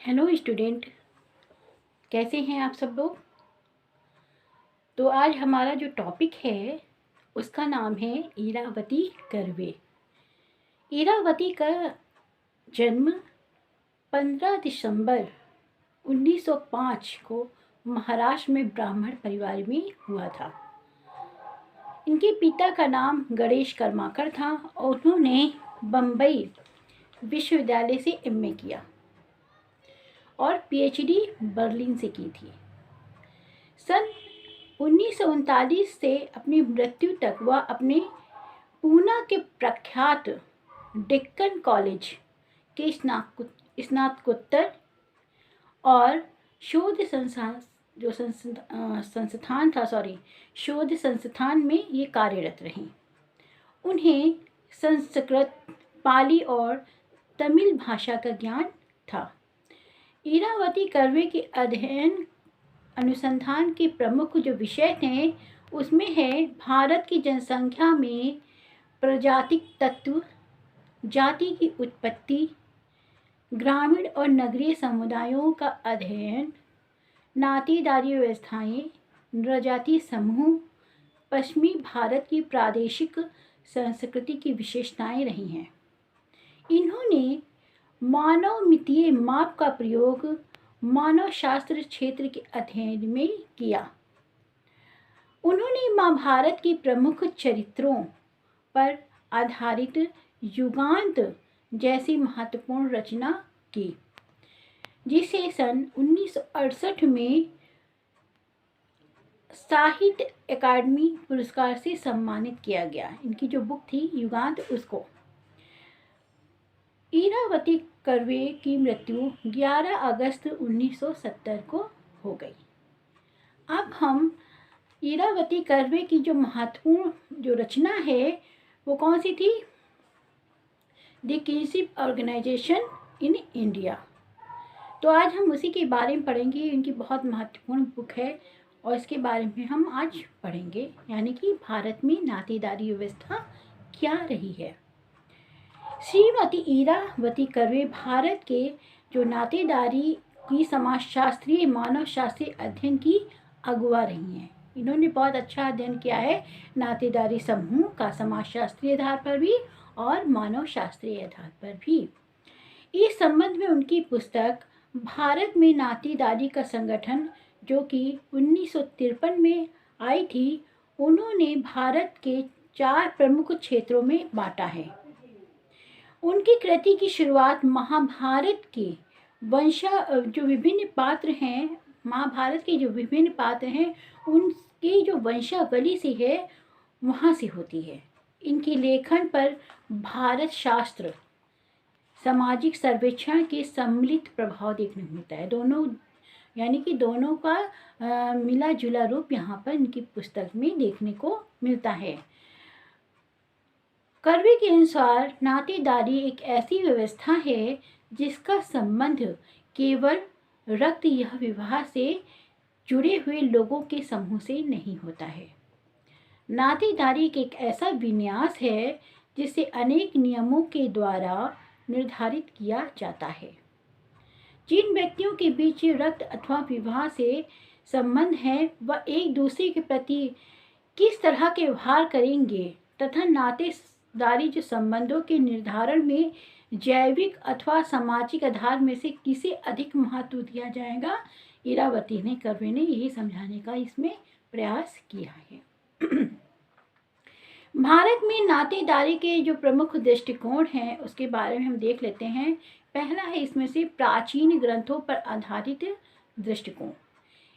Hello student, कैसे हैं आप सब लोग। तो आज हमारा जो टॉपिक है उसका नाम है इरावती कर्वे। इरावती का जन्म 15 दिसंबर 1905 को महाराष्ट्र में ब्राह्मण परिवार में हुआ था। इनके पिता का नाम गणेश कर्माकर था और उन्होंने बम्बई विश्वविद्यालय से एमए किया और पीएचडी बर्लिन से की थी। सन 1939 से अपनी मृत्यु तक वह अपने पूना के प्रख्यात डेक्कन कॉलेज के स्नातकोत्तर और शोध संस्थान में ये कार्यरत रहीं। उन्हें संस्कृत, पाली और तमिल भाषा का ज्ञान था। इरावती कर्वे के अध्ययन अनुसंधान के प्रमुख जो विषय थे उसमें है भारत की जनसंख्या में प्रजातिक तत्व, जाति की उत्पत्ति, ग्रामीण और नगरीय समुदायों का अध्ययन, नातीदारी व्यवस्थाएं, नृजाति समूह, पश्चिमी भारत की प्रादेशिक संस्कृति की विशेषताएं रही हैं। इन्होंने मानवमितीय माप का प्रयोग मानव शास्त्र क्षेत्र के अध्ययन में किया। उन्होंने महाभारत के प्रमुख चरित्रों पर आधारित युगांत जैसी महत्वपूर्ण रचना की, जिसे सन 1968 में साहित्य अकादमी पुरस्कार से सम्मानित किया गया। इनकी जो बुक थी युगांत, उसको। इरावती कर्वे की मृत्यु 11 अगस्त 1970 को हो गई। अब हम इरावती कर्वे की जो महत्वपूर्ण जो रचना है वो कौन सी थी? The kinship organisation in India. तो आज हम उसी के बारे में पढ़ेंगे। इनकी बहुत महत्वपूर्ण बुक है और इसके बारे में हम आज पढ़ेंगे, यानी कि भारत में नातेदारी व्यवस्था क्या रही है। श्रीमती इरावती कर्वे भारत के जो नातेदारी की समाजशास्त्रीय मानव शास्त्रीय अध्ययन की अगुवा रही हैं। इन्होंने बहुत अच्छा अध्ययन किया है नातेदारी समूह का, समाजशास्त्रीय आधार पर भी और मानव शास्त्रीय आधार पर भी। इस संबंध में उनकी पुस्तक भारत में नातेदारी का संगठन, जो कि 1953 में आई थी, उन्होंने भारत के 4 प्रमुख क्षेत्रों में बांटा है। उनकी कृति की शुरुआत महाभारत के जो विभिन्न पात्र हैं, महाभारत के जो विभिन्न पात्र हैं उनकी जो वंशावली से है वहाँ से होती है। इनके लेखन पर भारत शास्त्र, सामाजिक सर्वेक्षण के सम्मिलित प्रभाव देखने को मिलता है। दोनों, यानी कि दोनों का मिला जुला रूप यहाँ पर इनकी पुस्तक में देखने को मिलता है। कर्वे के अनुसार नातेदारी एक ऐसी व्यवस्था है जिसका संबंध केवल रक्त या विवाह से जुड़े हुए लोगों के समूह से नहीं होता है। नातेदारी एक ऐसा विन्यास है जिसे अनेक नियमों के द्वारा निर्धारित किया जाता है। जिन व्यक्तियों के बीच रक्त अथवा विवाह से संबंध है वह एक दूसरे के प्रति किस तरह के व्यवहार करेंगे तथा नातेदारी जो संबंधों के निर्धारण में जैविक अथवा सामाजिक आधार में से किसे अधिक महत्व दिया जाएगा, इरावती कर्वे ने यही समझाने का इसमें प्रयास किया है। भारत में नातेदारी के जो प्रमुख दृष्टिकोण हैं उसके बारे में हम देख लेते हैं। पहला है इसमें से प्राचीन ग्रंथों पर आधारित दृष्टिकोण।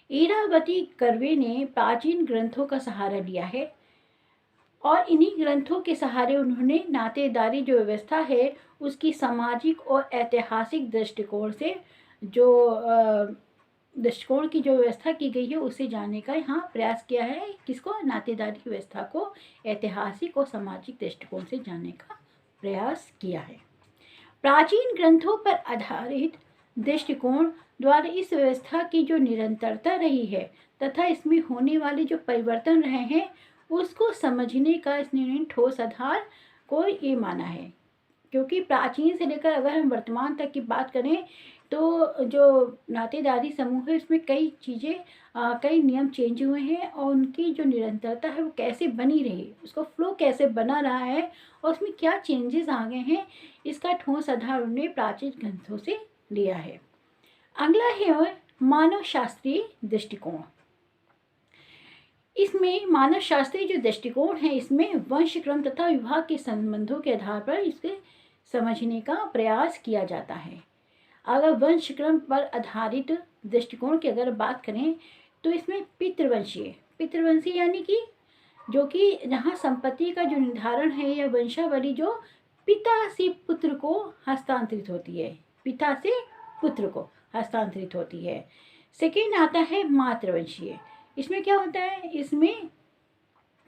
इरावती कर्वे ने प्राचीन ग्रंथों का सहारा लिया है और इन्हीं ग्रंथों के सहारे उन्होंने नातेदारी जो व्यवस्था है उसकी सामाजिक और ऐतिहासिक दृष्टिकोण से जो दृष्टिकोण की जो व्यवस्था की गई है उसे जानने का यहाँ प्रयास किया है। किसको? नातेदारी की व्यवस्था को ऐतिहासिक और सामाजिक दृष्टिकोण से जानने का प्रयास किया है। प्राचीन ग्रंथों पर आधारित दृष्टिकोण द्वारा इस व्यवस्था की जो निरंतरता रही है तथा इसमें होने वाले जो परिवर्तन रहे हैं उसको समझने का इसने ठोस आधार को ये माना है। क्योंकि प्राचीन से लेकर अगर हम वर्तमान तक की बात करें तो जो नातेदारी समूह है उसमें कई चीज़ें कई नियम चेंज हुए हैं और उनकी जो निरंतरता है वो कैसे बनी रही, उसका फ्लो कैसे बना रहा है और उसमें क्या चेंजेस आ गए हैं, इसका ठोस आधार उन्होंने प्राचीन ग्रंथों से लिया है। अगला है मानव शास्त्रीय दृष्टिकोण। इसमें मानव शास्त्रीय जो दृष्टिकोण है इसमें वंशक्रम तथा विवाह के संबंधों के आधार पर इसे समझने का प्रयास किया जाता है। अगर वंशक्रम पर आधारित दृष्टिकोण की अगर बात करें तो इसमें पितृवंशीय यानी कि जो कि जहाँ संपत्ति का जो निर्धारण है या वंशावली जो पिता से पुत्र को हस्तांतरित होती है, पिता से पुत्र को हस्तांतरित होती है। सेकेंड आता है मातृवंशीय। इसमें क्या होता है, इसमें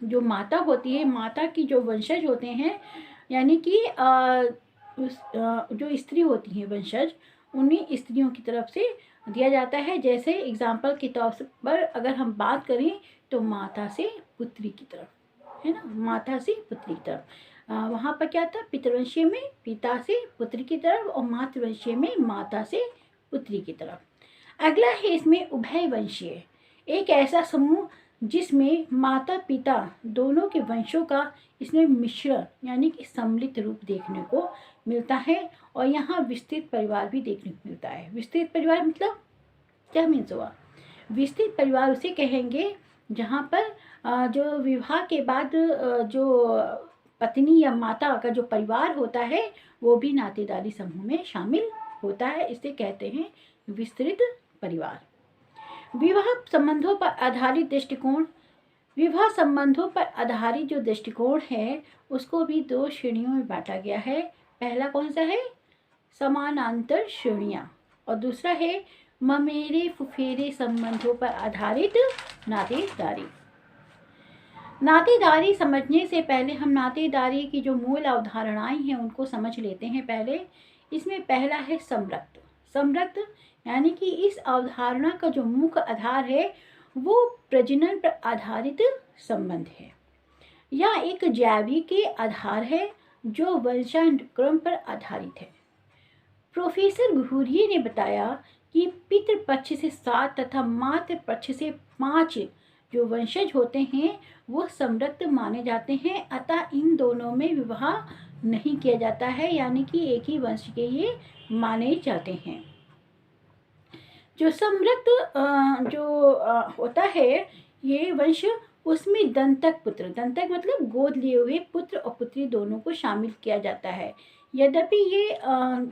जो माता होती है, माता की जो वंशज होते हैं यानी कि जो स्त्री होती हैं वंशज, उन्हीं स्त्रियों की तरफ से दिया जाता है। जैसे एग्जाम्पल के तौर पर अगर हम बात करें तो माता से पुत्री की तरफ, है ना, माता से पुत्री की तरफ। वहाँ पर क्या था, पितृवंशीय में पिता से पुत्री की तरफ और मातृवंशीय में माता से पुत्री की तरफ। अगला है इसमें उभयवंशीय, एक ऐसा समूह जिसमें माता पिता दोनों के वंशों का इसमें मिश्रण यानी कि सम्मिलित रूप देखने को मिलता है और यहाँ विस्तृत परिवार भी देखने को मिलता है। विस्तृत परिवार मतलब क्या मीन्स हुआ, विस्तृत परिवार उसे कहेंगे जहाँ पर जो विवाह के बाद जो पत्नी या माता का जो परिवार होता है वो भी नातेदारी समूह में शामिल होता है, इसे कहते हैं विस्तृत परिवार। विवाह संबंधों पर आधारित दृष्टिकोण, विवाह संबंधों पर आधारित जो दृष्टिकोण है उसको भी दो श्रेणियों में बांटा गया है। पहला कौन सा है, समानांतर श्रेणियाँ, और दूसरा है ममेरे फुफेरे संबंधों पर आधारित नातेदारी। नातेदारी समझने से पहले हम नातेदारी की जो मूल अवधारणाएं हैं उनको समझ लेते हैं पहले। इसमें पहला है समरक्त। समरक्त यानी कि इस अवधारणा का जो मुख्य आधार है वो प्रजनन पर आधारित संबंध है या एक जैविक आधार है जो वंशानुक्रम पर आधारित है। प्रोफेसर घुरिये ने बताया कि पितृपक्ष से 7 तथा मातृपक्ष से 5 जो वंशज होते हैं वो समरक्त माने जाते हैं, अतः इन दोनों में विवाह नहीं किया जाता है, यानी कि एक ही वंश के ये माने जाते हैं। जो समरक्त जो होता है ये वंश, उसमें दंतक पुत्र, दंतक मतलब गोद लिए हुए पुत्र और पुत्री दोनों को शामिल किया जाता है। यद्यपि ये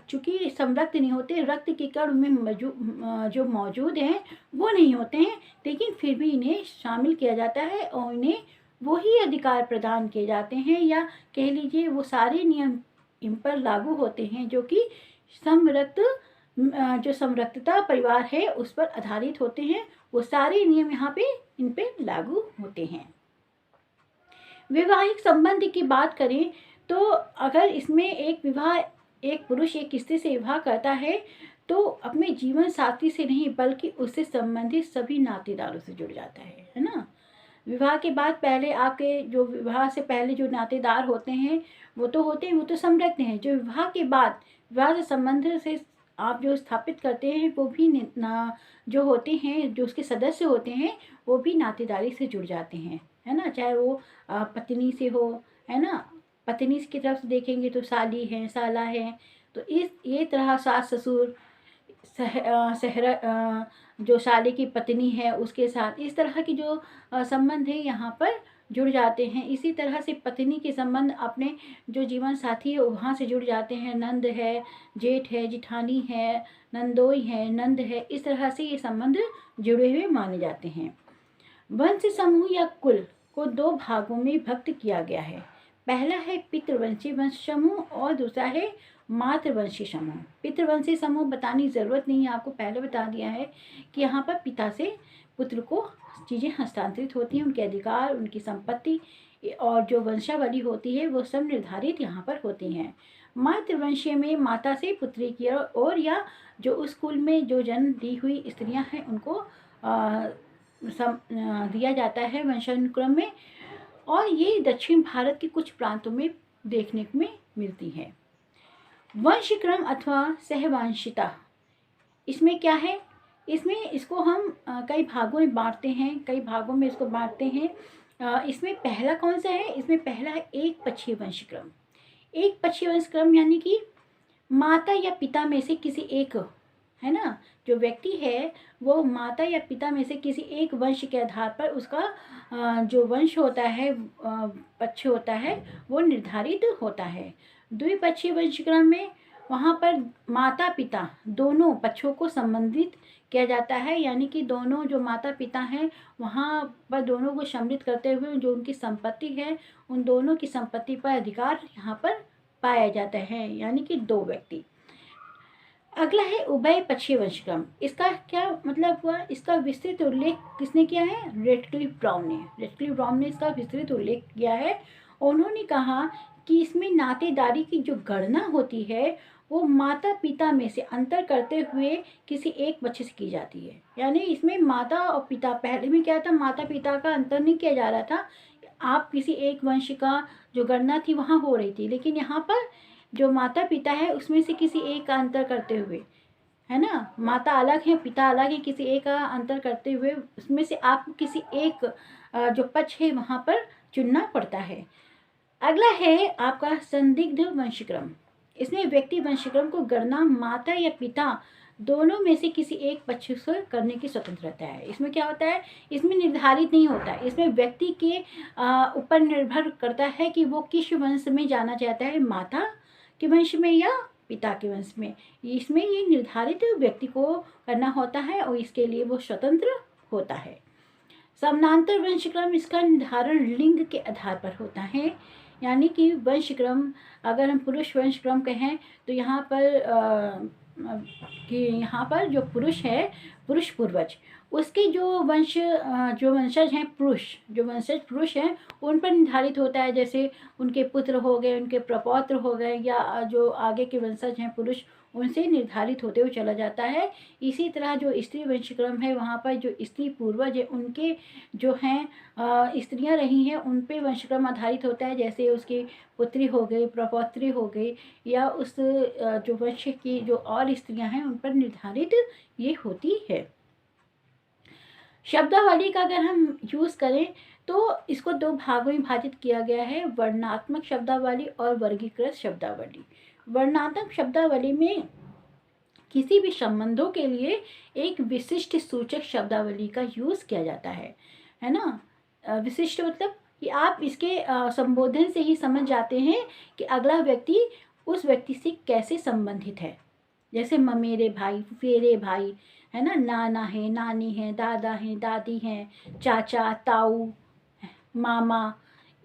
चूँकि समरक्त नहीं होते, रक्त के कण में जो मौजूद हैं वो नहीं होते हैं, लेकिन फिर भी इन्हें शामिल किया जाता है और इन्हें वही अधिकार प्रदान किए जाते हैं या कह लीजिए वो सारे नियम इन पर लागू होते हैं जो कि समरक्त जो समरक्तता परिवार है उस पर आधारित होते हैं, वो सारे नियम यहाँ पे इन पे लागू होते हैं। वैवाहिक संबंध की बात करें तो अगर इसमें एक पुरुष एक स्त्री से विवाह करता है तो अपने जीवन साथी से नहीं बल्कि उससे संबंधित सभी नातेदारों से जुड़ जाता है ना। विवाह के बाद पहले आपके जो विवाह से पहले जो नातेदार होते हैं वो तो समरक्त हैं। जो विवाह के बाद विवाह से संबंध से आप जो स्थापित करते हैं वो भी जो होते हैं, जो उसके सदस्य होते हैं वो भी नातेदारी से जुड़ जाते हैं, है ना। चाहे वो पत्नी से हो, है ना, पत्नी की तरफ से देखेंगे तो साली है, साला है, तो ये तरह सास ससुर जो साले की पत्नी है उसके साथ इस तरह की जो संबंध है यहाँ पर जुड़ जाते हैं। इसी तरह से पत्नी के संबंध अपने जो जीवन साथी है वहाँ से जुड़ जाते हैं। नंद है, जेठ है, जिठानी है, नंदोई है, नंद है, इस तरह से ये संबंध जुड़े हुए माने जाते हैं। वंश समूह या कुल को 2 भागों में विभक्त किया गया है। पहला है पितृवंशी वंश समूह और दूसरा है मातृवंशी समूह। पितृवंशी समूह बताने की ज़रूरत नहीं है, आपको पहले बता दिया है कि यहाँ पर पिता से पुत्र को चीज़ें हस्तांतरित होती हैं, उनके अधिकार, उनकी संपत्ति और जो वंशावली होती है वो सब निर्धारित यहाँ पर होती हैं। मातृवंशीय में माता से पुत्री की और या जो उस कुल में जो जन्म दी हुई स्त्रियाँ हैं उनको दिया जाता है वंशानुक्रम में, और ये दक्षिण भारत के कुछ प्रांतों में देखने में मिलती है। वंशक्रम अथवा सहवांशिता, इसमें क्या है, इसमें इसको हम कई भागों में बांटते हैं, कई भागों में इसको बांटते हैं। इसमें पहला कौन सा है, इसमें पहला है एक पक्षीय वंशक्रम। एक पक्षीय वंशक्रम यानी कि माता या पिता में से किसी एक, है ना, जो व्यक्ति है वो माता या पिता में से किसी एक वंश के आधार पर उसका जो वंश होता है, पक्ष होता है, वो निर्धारित होता है। द्विपक्षीय वंशक्रम में वहाँ पर माता पिता दोनों पक्षों को संबंधित किया जाता है, यानी कि दोनों जो माता पिता हैं वहाँ पर दोनों को सम्मिलित करते हुए जो उनकी संपत्ति है उन दोनों की संपत्ति पर अधिकार यहाँ पर पाया जाता है, यानी कि दो व्यक्ति। अगला है उभय पक्षीय वंशक्रम। इसका क्या मतलब हुआ, इसका विस्तृत उल्लेख किसने किया है, रेडक्लिफ ब्राउन ने। रेडक्लिफ ब्राउन ने इसका विस्तृत उल्लेख किया है। उन्होंने कहा कि इसमें नातेदारी की जो गणना होती है वो माता पिता में से अंतर करते हुए किसी एक बच्चे से की जाती है। यानी इसमें माता और पिता, पहले में क्या था, माता पिता का अंतर नहीं किया जा रहा था, आप किसी एक वंश का जो गणना थी वहाँ हो रही थी, लेकिन यहाँ पर जो माता पिता है उसमें से किसी एक का अंतर करते हुए, है ना, माता अलग है पिता अलग है, किसी एक का अंतर करते हुए उसमें से आपको किसी एक जो पक्ष है वहाँ पर चुनना पड़ता है। अगला है आपका संदिग्ध वंशक्रम। इसमें व्यक्ति वंशक्रम को गणना माता या पिता दोनों में से किसी एक पक्ष से करने की स्वतंत्रता है। इसमें क्या होता है, इसमें निर्धारित नहीं होता है, इसमें व्यक्ति के ऊपर निर्भर करता है कि वो किस वंश में जाना चाहता है, माता के वंश में या पिता के वंश में। इसमें ये निर्धारित व्यक्ति को करना होता है और इसके लिए वो स्वतंत्र होता है। समानांतर वंशक्रम, इसका निर्धारण लिंग के आधार पर होता है, यानी कि वंशक्रम अगर हम पुरुष वंशक्रम कहें तो यहाँ पर यहाँ पर जो पुरुष है, पुरुष पूर्वज, उसके जो वंशज हैं, जो वंशज पुरुष हैं उन पर निर्धारित होता है। जैसे उनके पुत्र हो गए, उनके प्रपौत्र हो गए, या जो आगे के वंशज हैं पुरुष, उनसे निर्धारित होते हुए चला जाता है। इसी तरह जो स्त्री वंशक्रम है वहाँ पर जो स्त्री पूर्वज है उनके जो हैं स्त्रियाँ रही हैं उन पे वंशक्रम आधारित होता है। जैसे उसकी पुत्री हो गई, प्रपौत्री हो गई, या उस जो वंश की जो और स्त्रियाँ हैं उन पर निर्धारित ये होती है। शब्दावली का अगर हम यूज़ करें तो इसको दो भागों में विभाजित किया गया है, वर्णनात्मक शब्दावली और वर्गीकृत शब्दावली। वर्णनात्मक शब्दावली में किसी भी संबंधों के लिए एक विशिष्ट सूचक शब्दावली का यूज़ किया जाता है ना। विशिष्ट मतलब कि आप इसके संबोधन से ही समझ जाते हैं कि अगला व्यक्ति उस व्यक्ति से कैसे संबंधित है। जैसे ममेरे भाई, फेरे भाई, है ना, नाना है, नानी है, दादा है, दादी हैं, चाचा, ताऊ, मामा,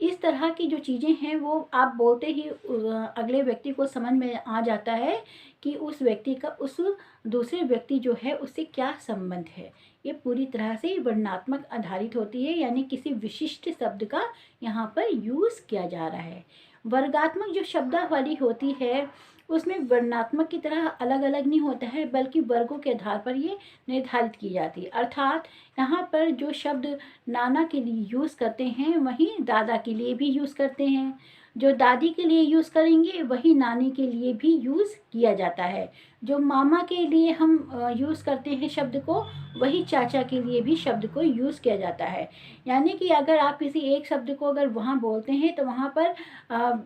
इस तरह की जो चीज़ें हैं वो आप बोलते ही अगले व्यक्ति को समझ में आ जाता है कि उस व्यक्ति का उस दूसरे व्यक्ति जो है उससे क्या संबंध है। ये पूरी तरह से वर्णनात्मक आधारित होती है, यानी किसी विशिष्ट शब्द का यहाँ पर यूज़ किया जा रहा है। वर्गात्मक जो शब्दावली होती है उसमें वर्णात्मक की तरह अलग अलग नहीं होता है, बल्कि वर्गों के आधार पर ये निर्धारित की जाती है। अर्थात यहाँ पर जो शब्द नाना के लिए यूज़ करते हैं वही दादा के लिए भी यूज़ करते हैं, जो दादी के लिए यूज़ करेंगे वही नानी के लिए भी यूज़ किया जाता है। जो मामा के लिए हम यूज़ करते हैं शब्द को, वही चाचा के लिए भी शब्द को यूज़ किया जाता है। यानी कि अगर आप किसी एक शब्द को अगर वहाँ बोलते हैं तो वहाँ पर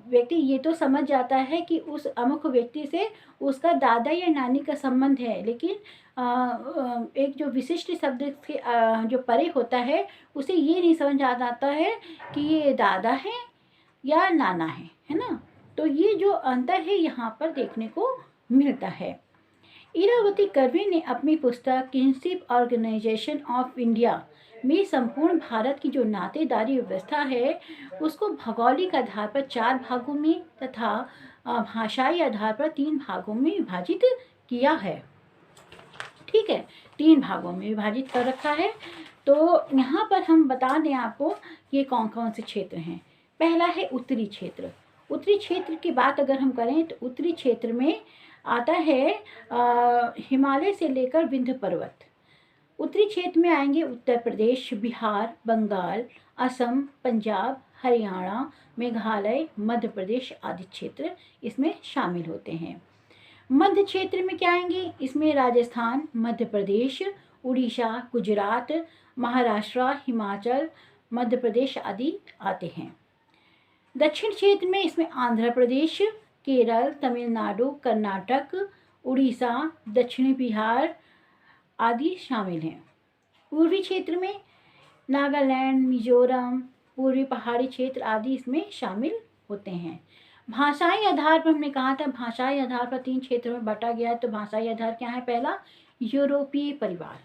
व्यक्ति ये तो समझ जाता है कि उस अमुक व्यक्ति से उसका दादा या नानी का संबंध है, लेकिन एक जो विशिष्ट शब्द के जो परे होता है उसे ये नहीं समझ आ जाता है कि ये दादा है या नाना है ना। तो ये जो अंतर है यहाँ पर देखने को मिलता है। इरावती कर्वे ने अपनी पुस्तक किनशिप ऑर्गेनाइजेशन ऑफ इंडिया में संपूर्ण भारत की जो नातेदारी व्यवस्था है उसको भौगोलिक आधार पर 4 भागों में तथा भाषाई आधार पर 3 भागों में विभाजित किया है। ठीक है, 3 भागों में विभाजित कर रखा है। तो यहाँ पर हम बता दें आपको कि ये कौन कौन से क्षेत्र हैं। पहला है उत्तरी क्षेत्र। उत्तरी क्षेत्र की बात अगर हम करें तो उत्तरी क्षेत्र में आता है हिमालय से लेकर विंध्य पर्वत। उत्तरी क्षेत्र में आएंगे उत्तर प्रदेश, बिहार, बंगाल, असम, पंजाब, हरियाणा, मेघालय, मध्य प्रदेश आदि क्षेत्र इसमें शामिल होते हैं। मध्य क्षेत्र में क्या आएंगे, इसमें राजस्थान, मध्य प्रदेश, उड़ीसा, गुजरात, महाराष्ट्र, हिमाचल, मध्य प्रदेश आदि आते हैं। दक्षिण क्षेत्र में इसमें आंध्र प्रदेश, केरल, तमिलनाडु, कर्नाटक, उड़ीसा, दक्षिणी बिहार आदि शामिल हैं। पूर्वी क्षेत्र में नागालैंड, मिजोरम, पूर्वी पहाड़ी क्षेत्र आदि इसमें शामिल होते हैं। भाषाई आधार पर हमने कहा था, भाषाई आधार पर 3 क्षेत्रों में बांटा गया है। तो भाषाई आधार क्या है, पहला यूरोपीय परिवार,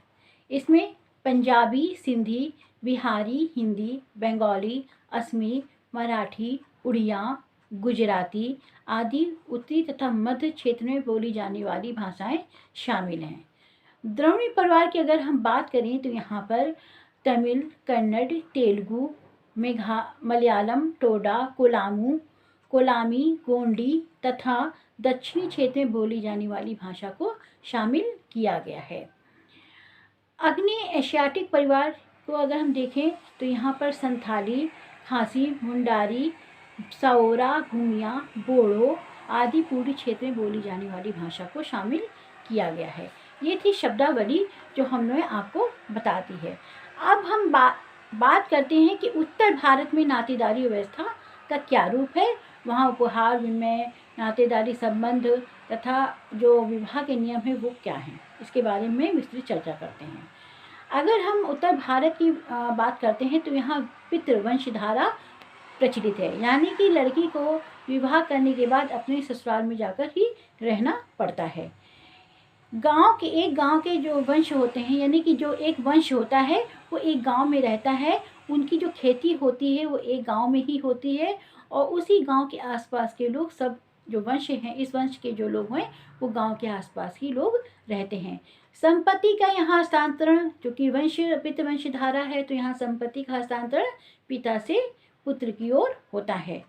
इसमें पंजाबी, सिंधी, बिहारी, हिंदी, बंगाली, असमी, मराठी, उड़िया, गुजराती आदि उत्तरी तथा मध्य क्षेत्र में बोली जाने वाली भाषाएं शामिल हैं। द्रविड़ परिवार की अगर हम बात करें तो यहाँ पर तमिल, कन्नड़, तेलुगु, मलयालम, टोडा, कोलामी, गोंडी तथा दक्षिणी क्षेत्र में बोली जाने वाली भाषा को शामिल किया गया है। आग्नेय एशियाटिक परिवार को अगर हम देखें तो यहाँ पर संथाली, खासी, मुंडारी, साओरा, भूमिया, बोडो आदि पूर्वी क्षेत्र में बोली जाने वाली भाषा को शामिल किया गया है। ये थी शब्दावली जो हमने आपको बता दी है। अब हम बात करते हैं कि उत्तर भारत में नातेदारी व्यवस्था का क्या रूप है, वहाँ उपहार विनिमय, नातेदारी संबंध तथा जो विवाह के नियम है वो क्या हैं, इसके बारे में विस्तृत चर्चा करते हैं। अगर हम उत्तर भारत की बात करते हैं तो यहाँ पितृवंशधारा प्रचलित है, यानी कि लड़की को विवाह करने के बाद अपने ससुराल में जाकर ही रहना पड़ता है। एक गांव के जो वंश होते हैं, यानी कि जो एक वंश होता है वो एक गांव में रहता है, उनकी जो खेती होती है वो एक गांव में ही होती है और उसी गांव के आसपास के लोग सब जो वंश हैं, इस वंश के जो लोग हैं वो गांव के आसपास ही लोग रहते हैं। संपत्ति का यहाँ हस्तांतरण, जो कि पितृवंशधारा है, तो यहाँ संपत्ति का हस्तांतरण पिता से पुत्र की ओर होता है।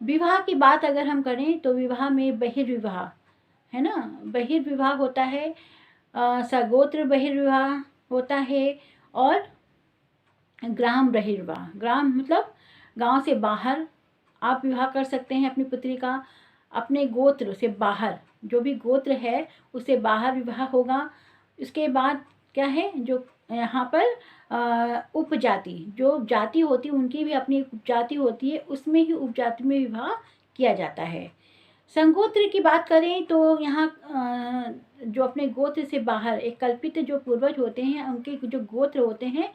विवाह की बात अगर हम करें तो विवाह में बहिर्विवाह है ना, बहिर्विवाह होता है, सगोत्र बहिर्विवाह होता है और ग्राम बहिर्विवाह। ग्राम मतलब गांव से बाहर आप विवाह कर सकते हैं अपनी पुत्री का, अपने गोत्र से बाहर, जो भी गोत्र है उससे बाहर विवाह होगा। इसके बाद क्या है, जो यहाँ पर उपजाति, जो जाति होती है उनकी भी अपनी उपजाति होती है, उसमें ही उपजाति में विवाह किया जाता है। संगोत्र की बात करें तो यहाँ जो अपने गोत्र से बाहर एक कल्पित जो पूर्वज होते हैं, उनके जो गोत्र होते हैं,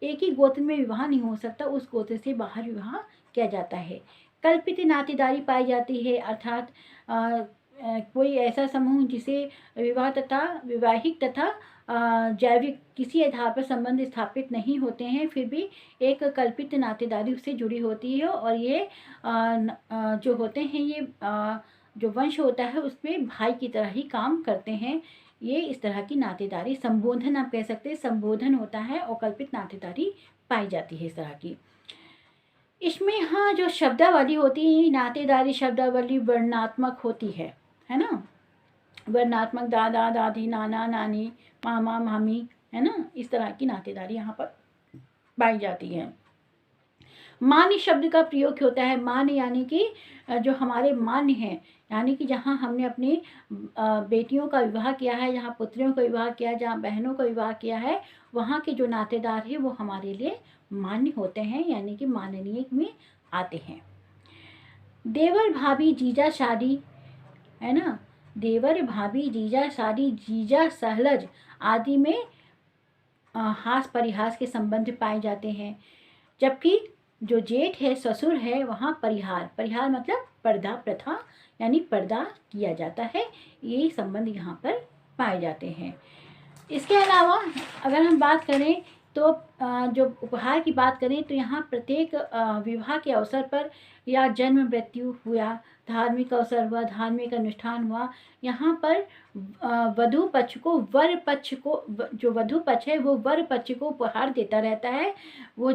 एक ही गोत्र में विवाह नहीं हो सकता, उस गोत्र से बाहर विवाह किया जाता है। कल्पित नातेदारी पाई जाती है, अर्थात कोई ऐसा समूह जिसे विवाह तथा वैवाहिक तथा जैविक किसी आधार पर संबंध स्थापित नहीं होते हैं, फिर भी एक कल्पित नातेदारी उससे जुड़ी होती है और ये जो होते हैं, ये जो वंश होता है उसमें भाई की तरह ही काम करते हैं। ये इस तरह की नातेदारी, संबोधन आप कह सकते हैं, संबोधन होता है और कल्पित नातेदारी पाई जाती है इस तरह की। इसमें हाँ, जो शब्दावली होती है, नातेदारी शब्दावली वर्णात्मक होती है ना, वर्णात्मक, दादा दादी, नाना नानी, मामा मामी, है ना, इस तरह की नातेदारी यहाँ पर पाई जाती है। मान्य शब्द का प्रयोग होता है। मान्य यानी कि जो हमारे मान्य हैं, यानी कि जहाँ हमने अपनी बेटियों का विवाह किया है, जहाँ पुत्रियों का विवाह किया है, जहाँ बहनों का विवाह किया है, वहाँ के जो नातेदार हैं वो हमारे लिए मान्य होते हैं, यानी कि माननीय में आते हैं। देवर भाभी जीजा शादी, है ना, देवर भाभी जीजा शादी, जीजा सहलज आदि में हास परिहास के संबंध पाए जाते हैं। जबकि जो जेठ है, ससुर है, वहाँ परिहार मतलब पर्दा प्रथा, यानी पर्दा किया जाता है, ये संबंध यहाँ पर पाए जाते हैं। इसके अलावा अगर हम बात करें तो जो उपहार की बात करें तो यहाँ प्रत्येक विवाह के अवसर पर या जन्म मृत्यु हुआ, धार्मिक अवसर हुआ, धार्मिक अनुष्ठान हुआ, यहाँ पर वधु पक्ष को वर पक्ष को, जो वधु पक्ष है वो वर पक्ष को उपहार देता रहता है। वो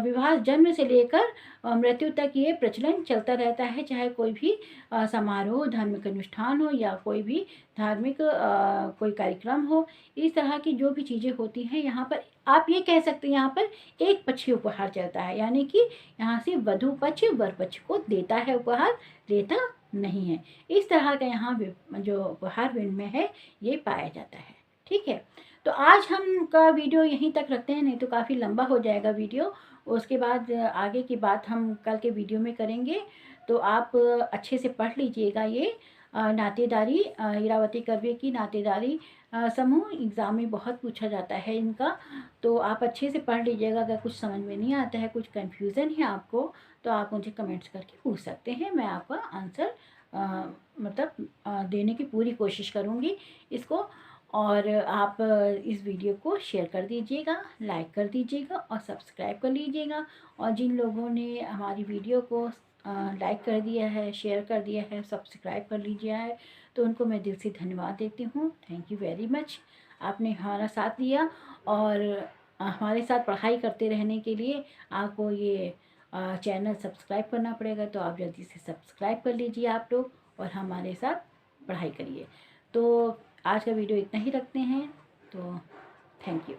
विवाह जन्म से लेकर मृत्यु तक ये प्रचलन चलता रहता है, चाहे कोई भी समारोह, धार्मिक अनुष्ठान हो या कोई भी धार्मिक कोई कार्यक्रम हो। इस तरह की जो भी चीज़ें होती हैं, यहाँ पर आप ये कह सकते हैं यहाँ पर एक पक्षी उपहार चलता है, यानी कि यहाँ से वधु पक्ष वर पक्ष को देता है उपहार, लेता नहीं है। इस तरह का यहाँ जो उपहार विंड में है ये पाया जाता है। ठीक है, तो आज हम का वीडियो यहीं तक रखते हैं, नहीं तो काफ़ी लंबा हो जाएगा वीडियो। उसके बाद आगे की बात हम कल के वीडियो में करेंगे। तो आप अच्छे से पढ़ लीजिएगा ये नातेदारी, इरावती कर्वे की नातेदारी समूह एग्ज़ाम में बहुत पूछा जाता है इनका। तो आप अच्छे से पढ़ लीजिएगा। अगर कुछ समझ में नहीं आता है, कुछ कन्फ्यूज़न है आपको, तो आप मुझे कमेंट्स करके पूछ सकते हैं। मैं आपका आंसर मतलब देने की पूरी कोशिश करूँगी इसको। और आप इस वीडियो को शेयर कर दीजिएगा, लाइक कर दीजिएगा और सब्सक्राइब कर लीजिएगा। और जिन लोगों ने हमारी वीडियो को लाइक कर दिया है, शेयर कर दिया है, सब्सक्राइब कर लीजिए है, तो उनको मैं दिल से धन्यवाद देती हूँ। थैंक यू वेरी मच, आपने हमारा साथ दिया। और हमारे साथ पढ़ाई करते रहने के लिए आपको ये चैनल सब्सक्राइब करना पड़ेगा। तो आप जल्दी से सब्सक्राइब कर लीजिए आप लोग और हमारे साथ पढ़ाई करिए। तो आज का वीडियो इतना ही रखते हैं। तो थैंक यू।